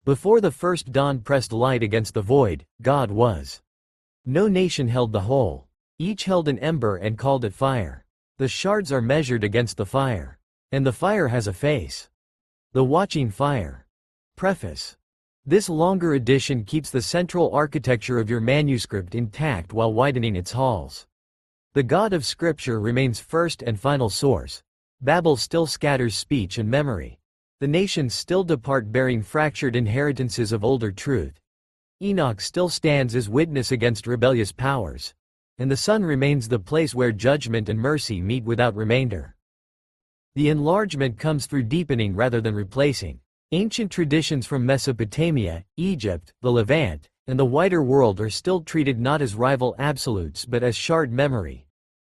Before the first dawn pressed light against the void, God was. No nation held the whole. Each held an ember and called it fire. The shards are measured against the fire. And the fire has a face. The watching fire. Preface. This longer edition keeps the central architecture of your manuscript intact while widening its halls. The God of Scripture remains first and final source. Babel still scatters speech and memory. The nations still depart bearing fractured inheritances of older truth. Enoch still stands as witness against rebellious powers. And the sun remains the place where judgment and mercy meet without remainder. The enlargement comes through deepening rather than replacing. Ancient traditions from Mesopotamia, Egypt, the Levant, and the wider world are still treated not as rival absolutes but as shard memory.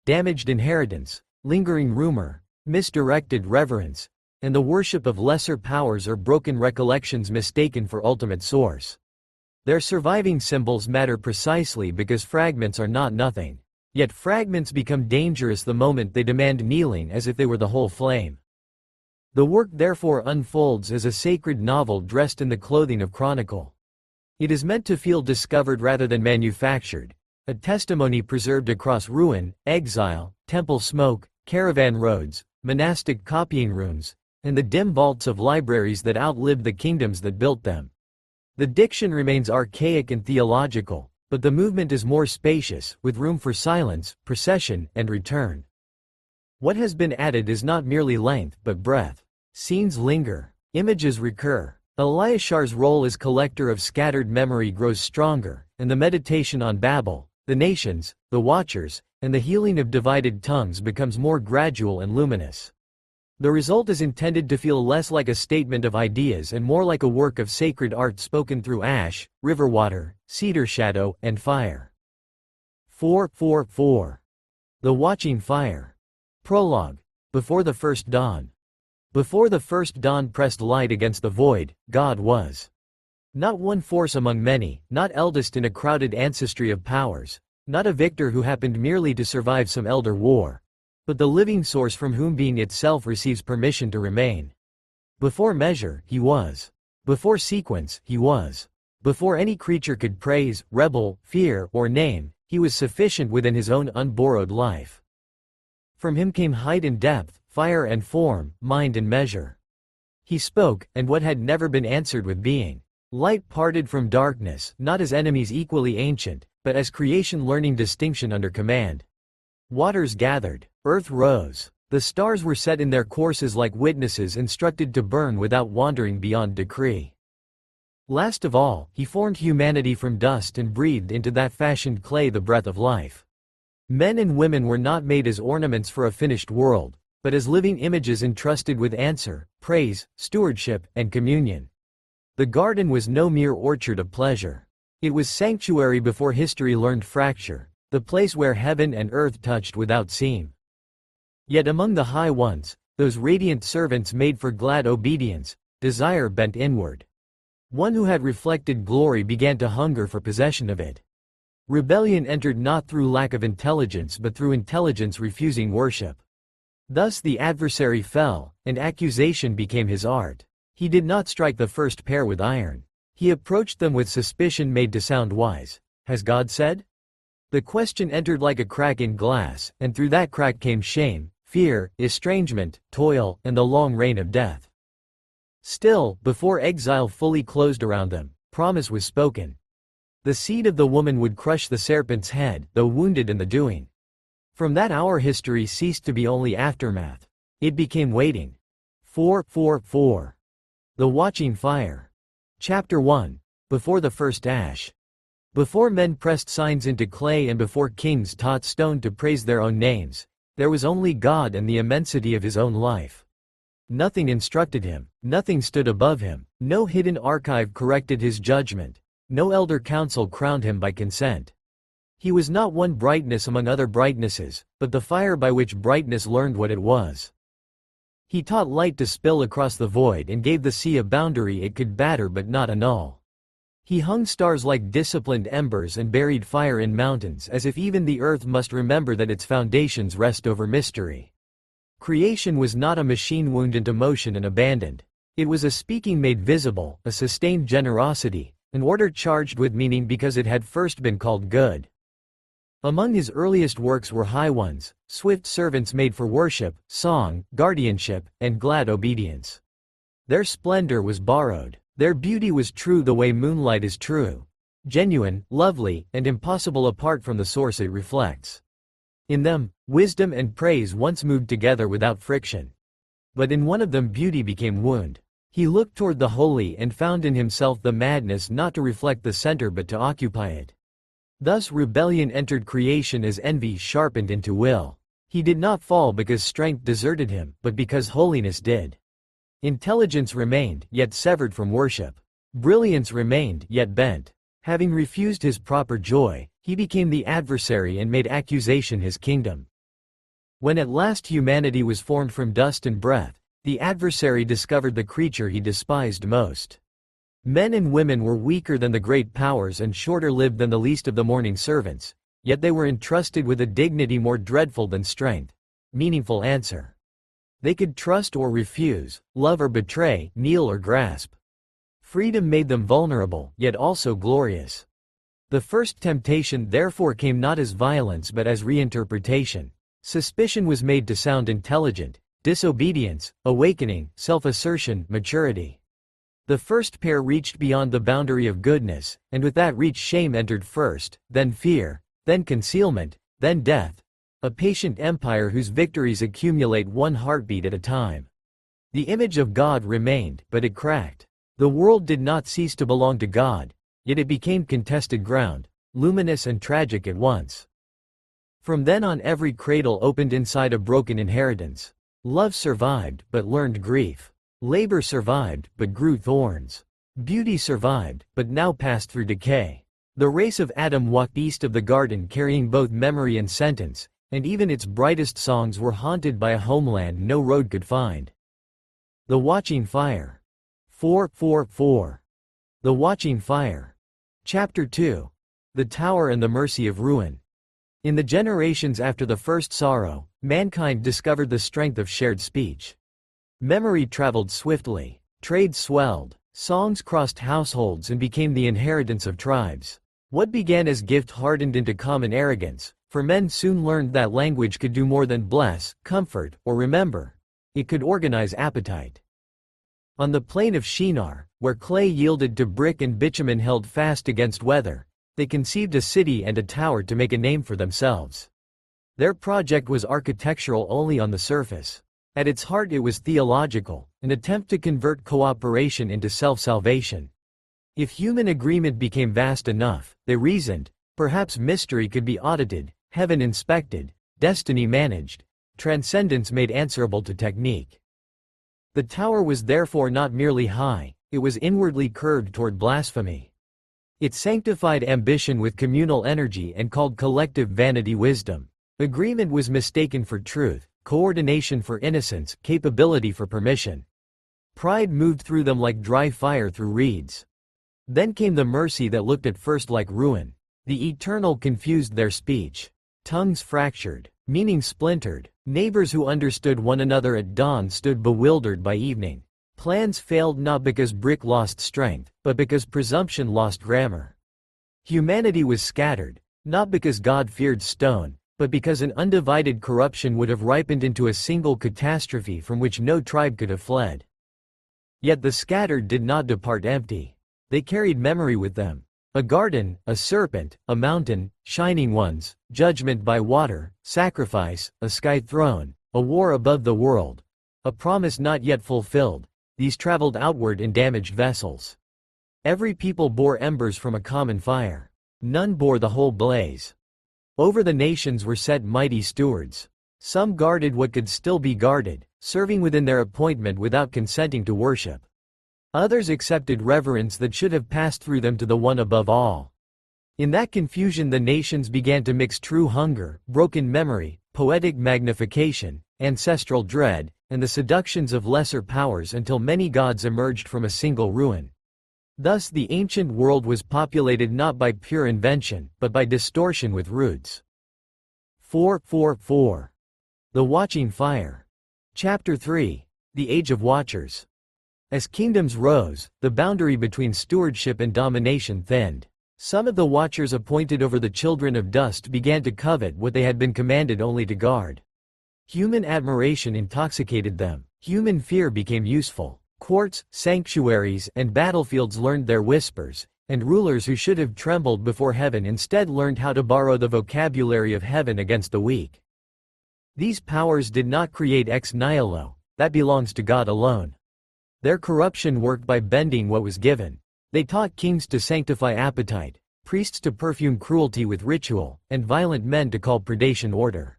Damaged inheritance, lingering rumor, misdirected reverence, and the worship of lesser powers or broken recollections mistaken for ultimate source. Their surviving symbols matter precisely because fragments are not nothing. Yet fragments become dangerous the moment they demand kneeling as if they were the whole flame. The work therefore unfolds as a sacred novel dressed in the clothing of chronicle. It is meant to feel discovered rather than manufactured, a testimony preserved across ruin, exile, temple smoke, caravan roads, monastic copying rooms, and the dim vaults of libraries that outlived the kingdoms that built them. The diction remains archaic and theological, but the movement is more spacious, with room for silence, procession, and return. What has been added is not merely length, but breadth. Scenes linger, images recur. Eliashar's role as collector of scattered memory grows stronger, and the meditation on Babel, the nations, the watchers, and the healing of divided tongues becomes more gradual and luminous. The result is intended to feel less like a statement of ideas and more like a work of sacred art spoken through ash, river water, cedar shadow, and fire. 4:4:4. The Watching Fire. Prologue. Before the first dawn. Before the first dawn pressed light against the void, God was. Not one force among many, not eldest in a crowded ancestry of powers, not a victor who happened merely to survive some elder war, but the living source from whom being itself receives permission to remain. Before measure, he was. Before sequence, he was. Before any creature could praise, rebel, fear, or name, he was sufficient within his own unborrowed life. From him came height and depth, fire and form, mind and measure. He spoke, and what had never been answered with being. Light parted from darkness, not as enemies equally ancient, but as creation learning distinction under command. Waters gathered, earth rose, the stars were set in their courses like witnesses instructed to burn without wandering beyond decree. Last of all, he formed humanity from dust and breathed into that fashioned clay the breath of life. Men and women were not made as ornaments for a finished world, but as living images entrusted with answer, praise, stewardship, and communion. The garden was no mere orchard of pleasure. It was sanctuary before history learned fracture, the place where heaven and earth touched without seam. Yet among the high ones, those radiant servants made for glad obedience, desire bent inward. One who had reflected glory began to hunger for possession of it. Rebellion entered not through lack of intelligence but through intelligence refusing worship. Thus the adversary fell, and accusation became his art. He did not strike the first pair with iron. He approached them with suspicion made to sound wise. Has God said? The question entered like a crack in glass, and through that crack came shame, fear, estrangement, toil, and the long reign of death. Still, before exile fully closed around them, promise was spoken. The seed of the woman would crush the serpent's head, though wounded in the doing. From that hour history ceased to be only aftermath. It became waiting. 4:4:4. The Watching Fire. Chapter 1. Before the first ash. Before men pressed signs into clay and before kings taught stone to praise their own names, there was only God and the immensity of his own life. Nothing instructed him, nothing stood above him, no hidden archive corrected his judgment, no elder council crowned him by consent. He was not one brightness among other brightnesses, but the fire by which brightness learned what it was. He taught light to spill across the void and gave the sea a boundary it could batter but not annul. He hung stars like disciplined embers and buried fire in mountains as if even the earth must remember that its foundations rest over mystery. Creation was not a machine wound into motion and abandoned. It was a speaking made visible, a sustained generosity, an order charged with meaning because it had first been called good. Among his earliest works were high ones, swift servants made for worship, song, guardianship, and glad obedience. Their splendor was borrowed. Their beauty was true the way moonlight is true. Genuine, lovely, and impossible apart from the source it reflects. In them, wisdom and praise once moved together without friction. But in one of them beauty became wound. He looked toward the holy and found in himself the madness not to reflect the center but to occupy it. Thus rebellion entered creation as envy sharpened into will. He did not fall because strength deserted him, but because holiness did. Intelligence remained, yet severed from worship. Brilliance remained, yet bent. Having refused his proper joy, he became the adversary and made accusation his kingdom. When at last humanity was formed from dust and breath, the adversary discovered the creature he despised most. Men and women were weaker than the great powers and shorter lived than the least of the morning servants, yet they were entrusted with a dignity more dreadful than strength. Meaningful answer. They could trust or refuse, love or betray, kneel or grasp. Freedom made them vulnerable, yet also glorious. The first temptation therefore came not as violence but as reinterpretation. Suspicion was made to sound intelligent, disobedience, awakening, self-assertion, maturity. The first pair reached beyond the boundary of goodness, and with that reach shame entered first, then fear, then concealment, then death. A patient empire whose victories accumulate one heartbeat at a time. The image of God remained, but it cracked. The world did not cease to belong to God, yet it became contested ground, luminous and tragic at once. From then on every cradle opened inside a broken inheritance. Love survived, but learned grief. Labor survived, but grew thorns. Beauty survived, but now passed through decay. The race of Adam walked east of the garden carrying both memory and sentence, and even its brightest songs were haunted by a homeland no road could find. The Watching Fire. 4:4:4. The Watching Fire. Chapter 2. The Tower and the Mercy of Ruin. In the generations after the first sorrow, mankind discovered the strength of shared speech. Memory traveled swiftly, trade swelled, songs crossed households and became the inheritance of tribes. What began as gift hardened into common arrogance, for men soon learned that language could do more than bless, comfort, or remember. It could organize appetite. On the plain of Shinar, where clay yielded to brick and bitumen held fast against weather, they conceived a city and a tower to make a name for themselves. Their project was architectural only on the surface. At its heart it was theological, an attempt to convert cooperation into self-salvation. If human agreement became vast enough, they reasoned, perhaps mystery could be audited, heaven inspected, destiny managed, transcendence made answerable to technique. The tower was therefore not merely high, it was inwardly curved toward blasphemy. It sanctified ambition with communal energy and called collective vanity wisdom. Agreement was mistaken for truth, coordination for innocence, capability for permission. Pride moved through them like dry fire through reeds. Then came the mercy that looked at first like ruin. The eternal confused their speech. Tongues fractured, meaning splintered. Neighbors who understood one another at dawn stood bewildered by evening. Plans failed not because brick lost strength, but because presumption lost grammar. Humanity was scattered, not because God feared stone, but because an undivided corruption would have ripened into a single catastrophe from which no tribe could have fled. Yet the scattered did not depart empty. They carried memory with them. A garden, a serpent, a mountain, shining ones, judgment by water, sacrifice, a sky throne, a war above the world, a promise not yet fulfilled. These traveled outward in damaged vessels. Every people bore embers from a common fire. None bore the whole blaze. Over the nations were set mighty stewards. Some guarded what could still be guarded, serving within their appointment without consenting to worship. Others accepted reverence that should have passed through them to the one above all. In that confusion the nations began to mix true hunger, broken memory, poetic magnification, ancestral dread, and the seductions of lesser powers until many gods emerged from a single ruin. Thus the ancient world was populated not by pure invention, but by distortion with roots. 4:4:4. The Watching Fire. Chapter 3. The Age of Watchers. As kingdoms rose, the boundary between stewardship and domination thinned. Some of the watchers appointed over the children of dust began to covet what they had been commanded only to guard. Human admiration intoxicated them. Human fear became useful. Courts, sanctuaries, and battlefields learned their whispers, and rulers who should have trembled before heaven instead learned how to borrow the vocabulary of heaven against the weak. These powers did not create ex nihilo, that belongs to God alone. Their corruption worked by bending what was given. They taught kings to sanctify appetite, priests to perfume cruelty with ritual, and violent men to call predation order.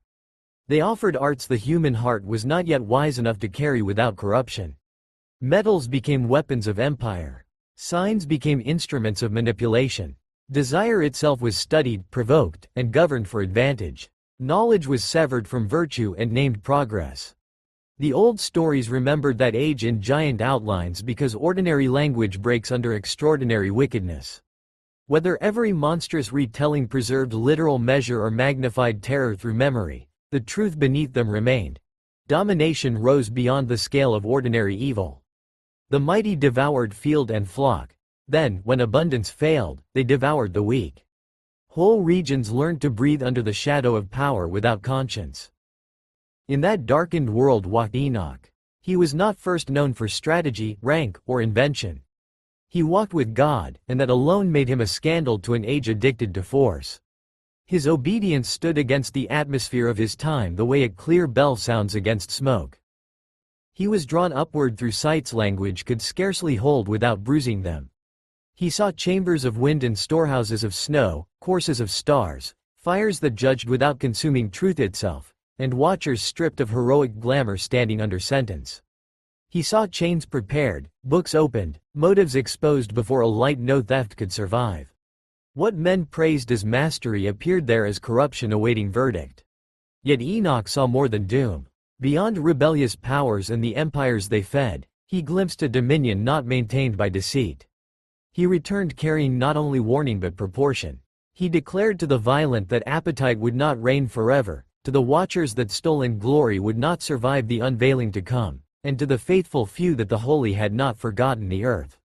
They offered arts the human heart was not yet wise enough to carry without corruption. Metals became weapons of empire. Signs became instruments of manipulation. Desire itself was studied, provoked, and governed for advantage. Knowledge was severed from virtue and named progress. The old stories remembered that age in giant outlines because ordinary language breaks under extraordinary wickedness. Whether every monstrous retelling preserved literal measure or magnified terror through memory, the truth beneath them remained. Domination rose beyond the scale of ordinary evil. The mighty devoured field and flock. Then, when abundance failed, they devoured the weak. Whole regions learned to breathe under the shadow of power without conscience. In that darkened world walked Enoch. He was not first known for strategy, rank, or invention. He walked with God, and that alone made him a scandal to an age addicted to force. His obedience stood against the atmosphere of his time the way a clear bell sounds against smoke. He was drawn upward through sights language could scarcely hold without bruising them. He saw chambers of wind and storehouses of snow, courses of stars, fires that judged without consuming truth itself, and watchers stripped of heroic glamour standing under sentence. He saw chains prepared, books opened, motives exposed before a light no theft could survive. What men praised as mastery appeared there as corruption awaiting verdict. Yet Enoch saw more than doom. Beyond rebellious powers and the empires they fed, he glimpsed a dominion not maintained by deceit. He returned carrying not only warning but proportion. He declared to the violent that appetite would not reign forever, to the watchers that stolen glory would not survive the unveiling to come, and to the faithful few that the holy had not forgotten the earth.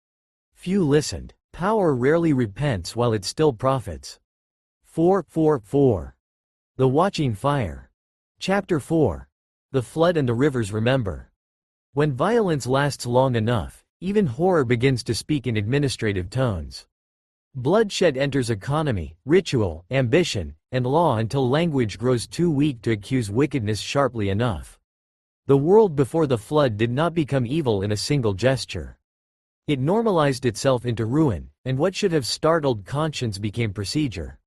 Few listened. Power rarely repents while it still profits. 4:4:4. The Watching Fire. Chapter 4. The Flood and the Rivers Remember. When violence lasts long enough, even horror begins to speak in administrative tones. Bloodshed enters economy, ritual, ambition, and law until language grows too weak to accuse wickedness sharply enough. The world before the flood did not become evil in a single gesture. It normalized itself into ruin, and what should have startled conscience became procedure.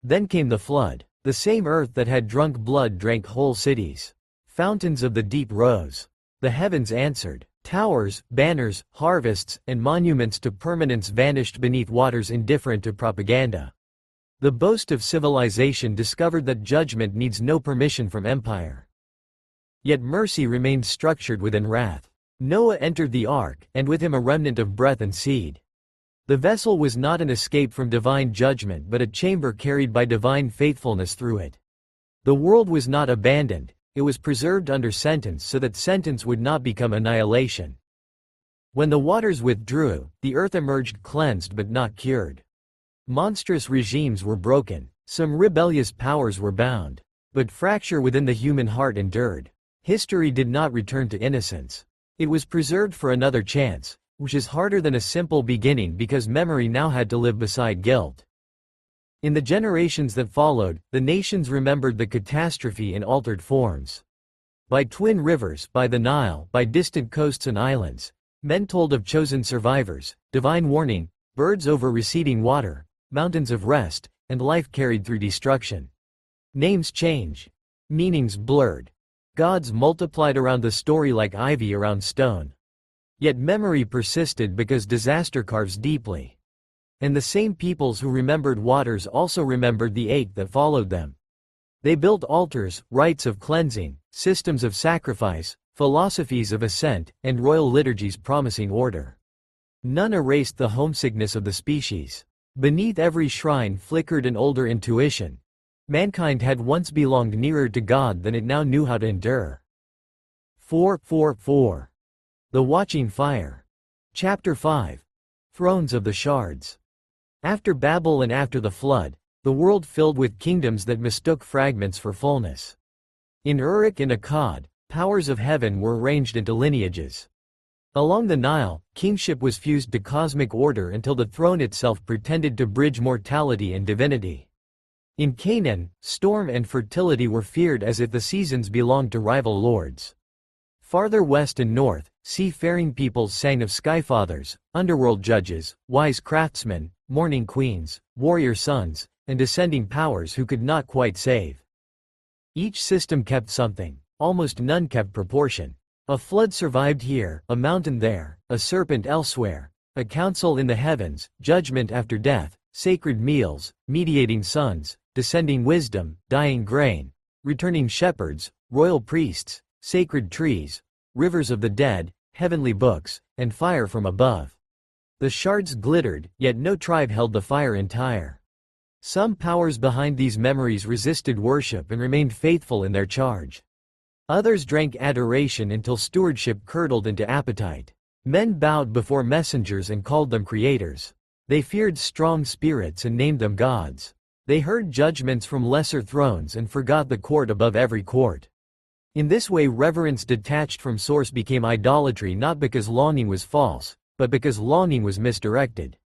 Then came the flood. The same earth that had drunk blood drank whole cities. Fountains of the deep rose. The heavens answered. Towers, banners, harvests, and monuments to permanence vanished beneath waters indifferent to propaganda. The boast of civilization discovered that judgment needs no permission from empire. Yet mercy remained structured within wrath. Noah entered the ark, and with him a remnant of breath and seed. The vessel was not an escape from divine judgment but a chamber carried by divine faithfulness through it. The world was not abandoned, it was preserved under sentence so that sentence would not become annihilation. When the waters withdrew, the earth emerged cleansed but not cured. Monstrous regimes were broken, some rebellious powers were bound, but fracture within the human heart endured. History did not return to innocence. It was preserved for another chance, which is harder than a simple beginning because memory now had to live beside guilt. In the generations that followed, the nations remembered the catastrophe in altered forms. By twin rivers, by the Nile, by distant coasts and islands, men told of chosen survivors, divine warning, birds over receding water, mountains of rest, and life carried through destruction. Names change. Meanings blurred. Gods multiplied around the story like ivy around stone. Yet memory persisted because disaster carves deeply. And the same peoples who remembered waters also remembered the ache that followed them. They built altars, rites of cleansing, systems of sacrifice, philosophies of ascent, and royal liturgies promising order. None erased the homesickness of the species. Beneath every shrine flickered an older intuition. Mankind had once belonged nearer to God than it now knew how to endure. 4:4:4. The Watching Fire. Chapter 5. Thrones of the Shards. After Babel and after the flood, the world filled with kingdoms that mistook fragments for fullness. In Uruk and Akkad, powers of heaven were arranged into lineages. Along the Nile, kingship was fused to cosmic order until the throne itself pretended to bridge mortality and divinity. In Canaan, storm and fertility were feared as if the seasons belonged to rival lords. Farther west and north, seafaring peoples sang of skyfathers, underworld judges, wise craftsmen, mourning queens, warrior sons, and descending powers who could not quite save. Each system kept something, almost none kept proportion. A flood survived here, a mountain there, a serpent elsewhere, a council in the heavens, judgment after death, sacred meals, mediating suns, descending wisdom, dying grain, returning shepherds, royal priests, sacred trees, rivers of the dead, heavenly books, and fire from above. The shards glittered, yet no tribe held the fire entire. Some powers behind these memories resisted worship and remained faithful in their charge. Others drank adoration until stewardship curdled into appetite. Men bowed before messengers and called them creators. They feared strong spirits and named them gods. They heard judgments from lesser thrones and forgot the court above every court. In this way, reverence detached from source became idolatry, not because longing was false, but because longing was misdirected.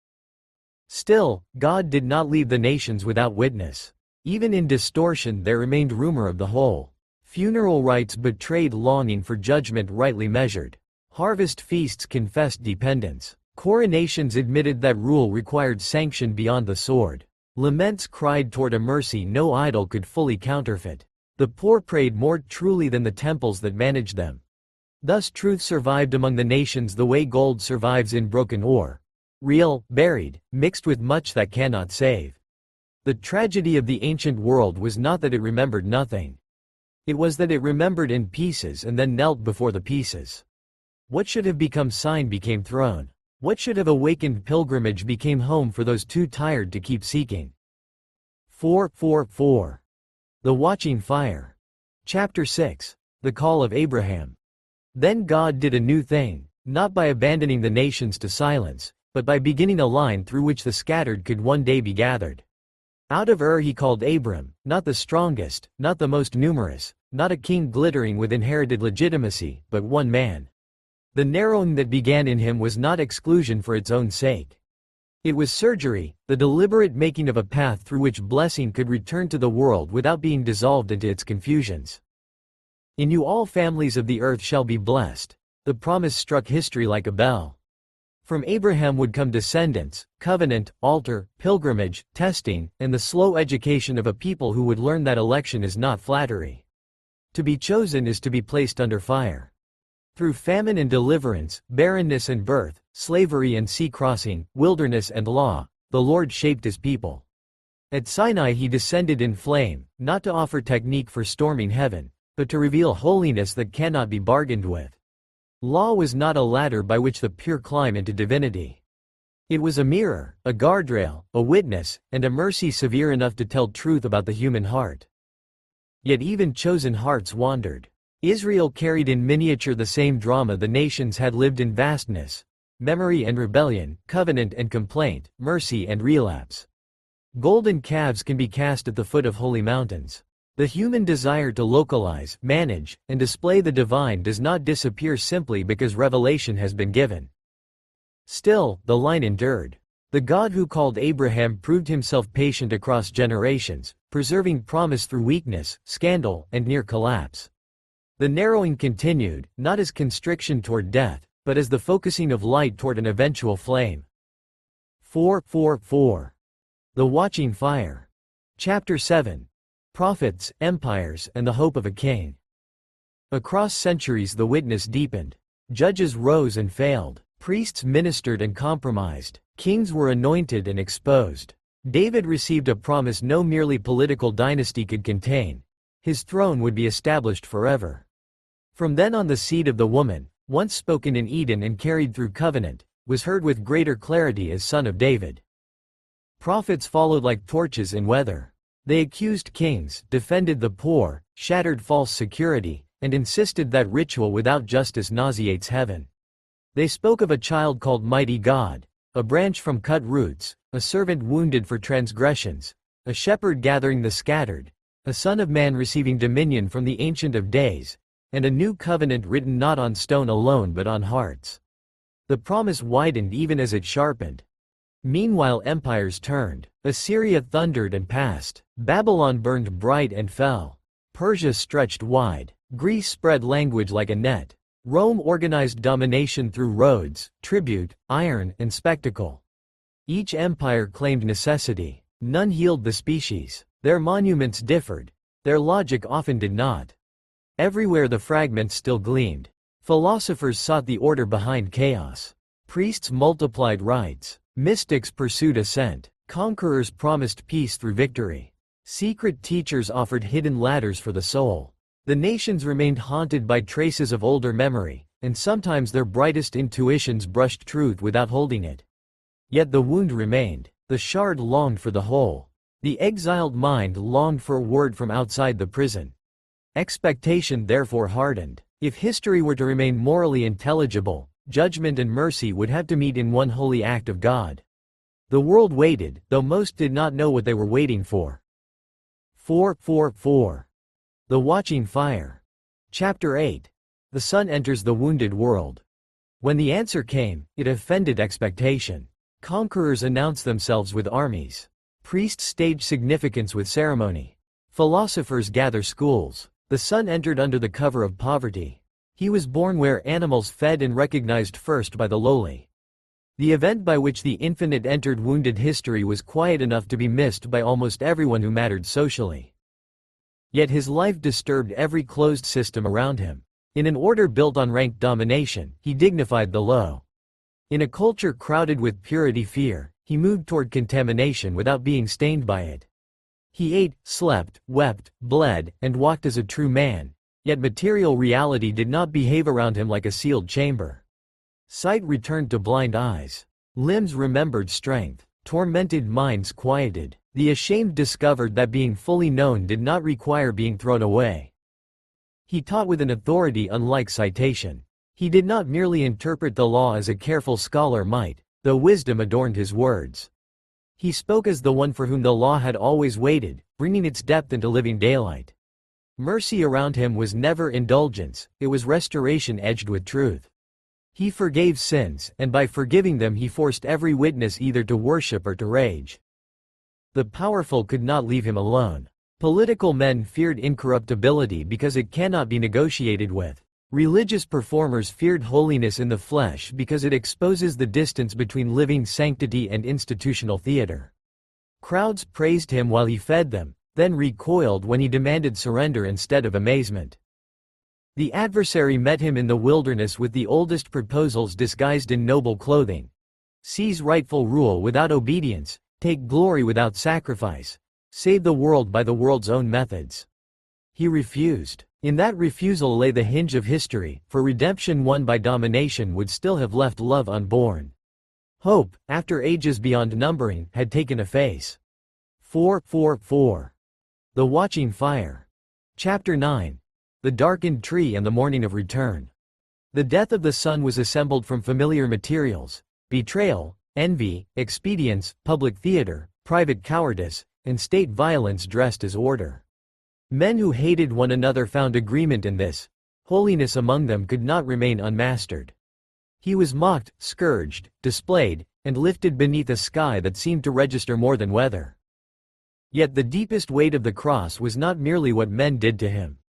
Still, God did not leave the nations without witness. Even in distortion there remained rumor of the whole. Funeral rites betrayed longing for judgment rightly measured. Harvest feasts confessed dependence. Coronations admitted that rule required sanction beyond the sword. Laments cried toward a mercy no idol could fully counterfeit. The poor prayed more truly than the temples that managed them. Thus truth survived among the nations the way gold survives in broken ore. Real, buried, mixed with much that cannot save. The tragedy of the ancient world was not that it remembered nothing. It was that it remembered in pieces and then knelt before the pieces. What should have become sign became throne. What should have awakened pilgrimage became home for those too tired to keep seeking. 4:4:4. The Watching Fire. Chapter 6. The Call of Abraham. Then God did a new thing, not by abandoning the nations to silence, but by beginning a line through which the scattered could one day be gathered. Out of Ur he called Abram, not the strongest, not the most numerous, not a king glittering with inherited legitimacy, but one man. The narrowing that began in him was not exclusion for its own sake. It was surgery, the deliberate making of a path through which blessing could return to the world without being dissolved into its confusions. In you all families of the earth shall be blessed. The promise struck history like a bell. From Abraham would come descendants, covenant, altar, pilgrimage, testing, and the slow education of a people who would learn that election is not flattery. To be chosen is to be placed under fire. Through famine and deliverance, barrenness and birth, slavery and sea crossing, wilderness and law, the Lord shaped his people. At Sinai he descended in flame, not to offer technique for storming heaven, but to reveal holiness that cannot be bargained with. Law was not a ladder by which the pure climb into divinity. It was a mirror, a guardrail, a witness, and a mercy severe enough to tell truth about the human heart. Yet even chosen hearts wandered. Israel carried in miniature the same drama the nations had lived in: vastness, memory and rebellion, covenant and complaint, mercy and relapse. Golden calves can be cast at the foot of holy mountains. The human desire to localize, manage, and display the divine does not disappear simply because revelation has been given. Still, the line endured. The God who called Abraham proved himself patient across generations, preserving promise through weakness, scandal, and near collapse. The narrowing continued, not as constriction toward death, but as the focusing of light toward an eventual flame. 4:4:4. The Watching Fire. Chapter 7. Prophets, Empires, and the Hope of a King. Across centuries the witness deepened. Judges rose and failed. Priests ministered and compromised. Kings were anointed and exposed. David received a promise no merely political dynasty could contain. His throne would be established forever. From then on the seed of the woman, once spoken in Eden and carried through covenant, was heard with greater clarity as son of David. Prophets followed like torches in weather. They accused kings, defended the poor, shattered false security, and insisted that ritual without justice nauseates heaven. They spoke of a child called Mighty God, a branch from cut roots, a servant wounded for transgressions, a shepherd gathering the scattered, a son of man receiving dominion from the Ancient of Days, and a new covenant written not on stone alone but on hearts. The promise widened even as it sharpened. Meanwhile empires turned. Assyria thundered and passed. Babylon burned bright and fell. Persia stretched wide. Greece spread language like a net. Rome organized domination through roads, tribute, iron, and spectacle. Each empire claimed necessity. None healed the species. Their monuments differed. Their logic often did not. Everywhere the fragments still gleamed. Philosophers sought the order behind chaos. Priests multiplied rites. Mystics pursued ascent. Conquerors promised peace through victory. Secret teachers offered hidden ladders for the soul. The nations remained haunted by traces of older memory, and sometimes their brightest intuitions brushed truth without holding it. Yet the wound remained. The shard longed for the whole. The exiled mind longed for a word from outside the prison. Expectation therefore hardened. If history were to remain morally intelligible, judgment and mercy would have to meet in one holy act of God. The world waited, though most did not know what they were waiting for. 4:4:4. The Watching Fire. Chapter 8. The Sun enters the wounded world. When the answer came, it offended expectation. Conquerors announced themselves with armies. Priests stage significance with ceremony. Philosophers gather schools. The Sun entered under the cover of poverty. He was born where animals fed and recognized first by the lowly. The event by which the infinite entered wounded history was quiet enough to be missed by almost everyone who mattered socially. Yet his life disturbed every closed system around him. In an order built on ranked domination, he dignified the low. In a culture crowded with purity fear, he moved toward contamination without being stained by it. He ate, slept, wept, bled, and walked as a true man, yet material reality did not behave around him like a sealed chamber. Sight returned to blind eyes. Limbs remembered strength. Tormented minds quieted. The ashamed discovered that being fully known did not require being thrown away. He taught with an authority unlike citation. He did not merely interpret the law as a careful scholar might, though wisdom adorned his words. He spoke as the one for whom the law had always waited, bringing its depth into living daylight. Mercy around him was never indulgence, it was restoration edged with truth. He forgave sins, and by forgiving them he forced every witness either to worship or to rage. The powerful could not leave him alone. Political men feared incorruptibility because it cannot be negotiated with. Religious performers feared holiness in the flesh because it exposes the distance between living sanctity and institutional theater. Crowds praised him while he fed them, then recoiled when he demanded surrender instead of amazement. The adversary met him in the wilderness with the oldest proposals disguised in noble clothing. Seize rightful rule without obedience, take glory without sacrifice, save the world by the world's own methods. He refused. In that refusal lay the hinge of history, for redemption won by domination would still have left love unborn. Hope, after ages beyond numbering, had taken a face. 4:4:4. The Watching Fire. Chapter 9. The Darkened Tree and the Morning of Return. The death of the sun was assembled from familiar materials: betrayal, envy, expedience, public theater, private cowardice, and state violence dressed as order. Men who hated one another found agreement in this. Holiness among them could not remain unmastered. He was mocked, scourged, displayed, and lifted beneath a sky that seemed to register more than weather. Yet the deepest weight of the cross was not merely what men did to him.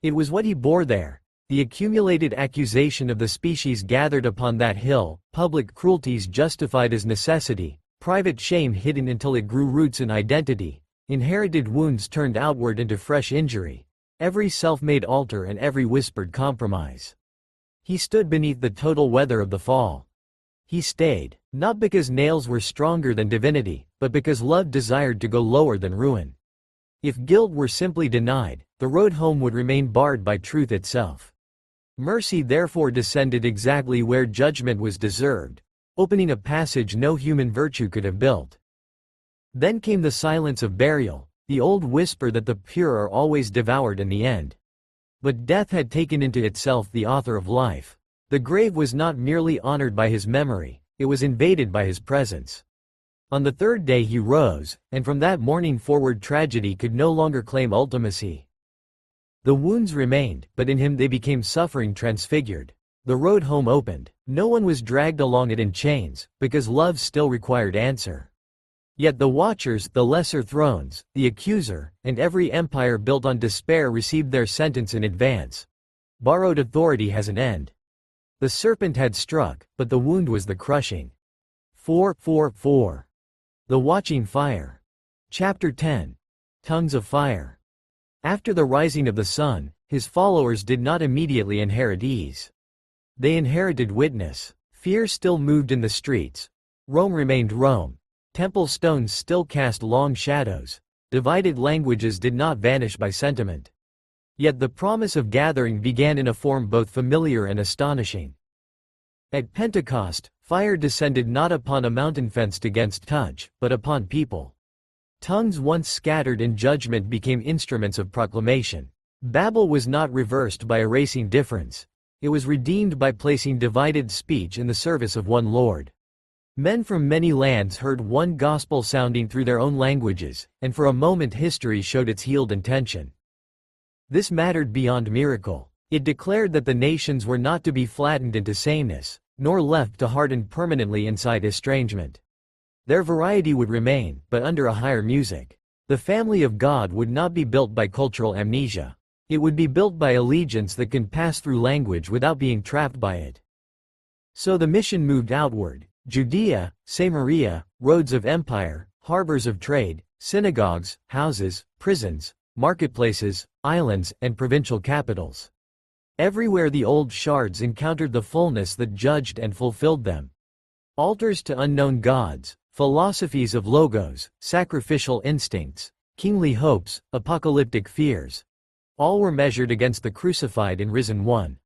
It was what he bore there, the accumulated accusation of the species gathered upon that hill, public cruelties justified as necessity, private shame hidden until it grew roots in identity, inherited wounds turned outward into fresh injury, every self-made altar and every whispered compromise. He stood beneath the total weather of the fall. He stayed, not because nails were stronger than divinity, but because love desired to go lower than ruin. If guilt were simply denied, the road home would remain barred by truth itself. Mercy therefore descended exactly where judgment was deserved, opening a passage no human virtue could have built. Then came the silence of burial, the old whisper that the pure are always devoured in the end. But death had taken into itself the author of life. The grave was not merely honored by his memory, it was invaded by his presence. On the third day he rose, and from that morning forward tragedy could no longer claim ultimacy. The wounds remained, but in him they became suffering transfigured. The road home opened. No one was dragged along it in chains, because love still required answer. Yet the watchers, the lesser thrones, the accuser, and every empire built on despair received their sentence in advance. Borrowed authority has an end. The serpent had struck, but the wound was the crushing. 4:4:4. The watching fire. Chapter 10. Tongues of fire. After the rising of the sun, his followers did not immediately inherit ease. They inherited witness. Fear still moved in the streets. Rome remained Rome. Temple stones still cast long shadows. Divided languages did not vanish by sentiment. Yet the promise of gathering began in a form both familiar and astonishing. At Pentecost, fire descended not upon a mountain fenced against touch, but upon people. Tongues once scattered in judgment became instruments of proclamation. Babel was not reversed by erasing difference. It was redeemed by placing divided speech in the service of one Lord. Men from many lands heard one gospel sounding through their own languages, and for a moment history showed its healed intention. This mattered beyond miracle. It declared that the nations were not to be flattened into sameness, nor left to harden permanently inside estrangement. Their variety would remain, but under a higher music. The family of God would not be built by cultural amnesia. It would be built by allegiance that can pass through language without being trapped by it. So the mission moved outward. Judea, Samaria, roads of empire, harbors of trade, synagogues, houses, prisons, marketplaces, islands, and provincial capitals. Everywhere the old shards encountered the fullness that judged and fulfilled them. Altars to unknown gods, philosophies of logos, sacrificial instincts, kingly hopes, apocalyptic fears. All were measured against the crucified and risen one.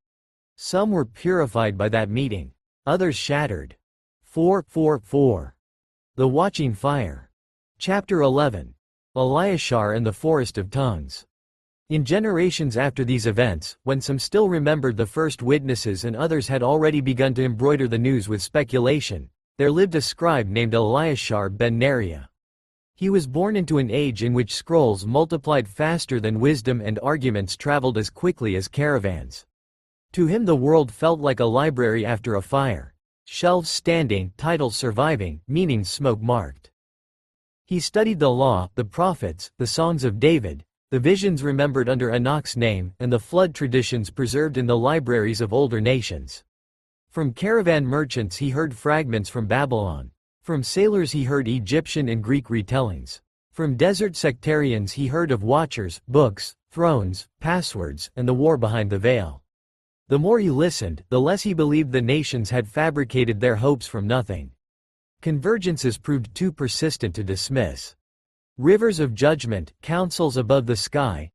Some were purified by that meeting, others shattered. 4:4:4. The watching fire. Chapter 11. Eliashar and the forest of tongues. In generations after these events, when some still remembered the first witnesses and others had already begun to embroider the news with speculation, there lived a scribe named Eliashar ben Neriah. He was born into an age in which scrolls multiplied faster than wisdom and arguments traveled as quickly as caravans. To him the world felt like a library after a fire. Shelves standing, titles surviving, meanings smoke-marked. He studied the law, the prophets, the songs of David, the visions remembered under Enoch's name, and the flood traditions preserved in the libraries of older nations. From caravan merchants he heard fragments from Babylon. From sailors he heard Egyptian and Greek retellings. From desert sectarians he heard of watchers, books, thrones, passwords, and the war behind the veil. The more he listened, the less he believed the nations had fabricated their hopes from nothing. Convergences proved too persistent to dismiss. Rivers of judgment, councils above the sky,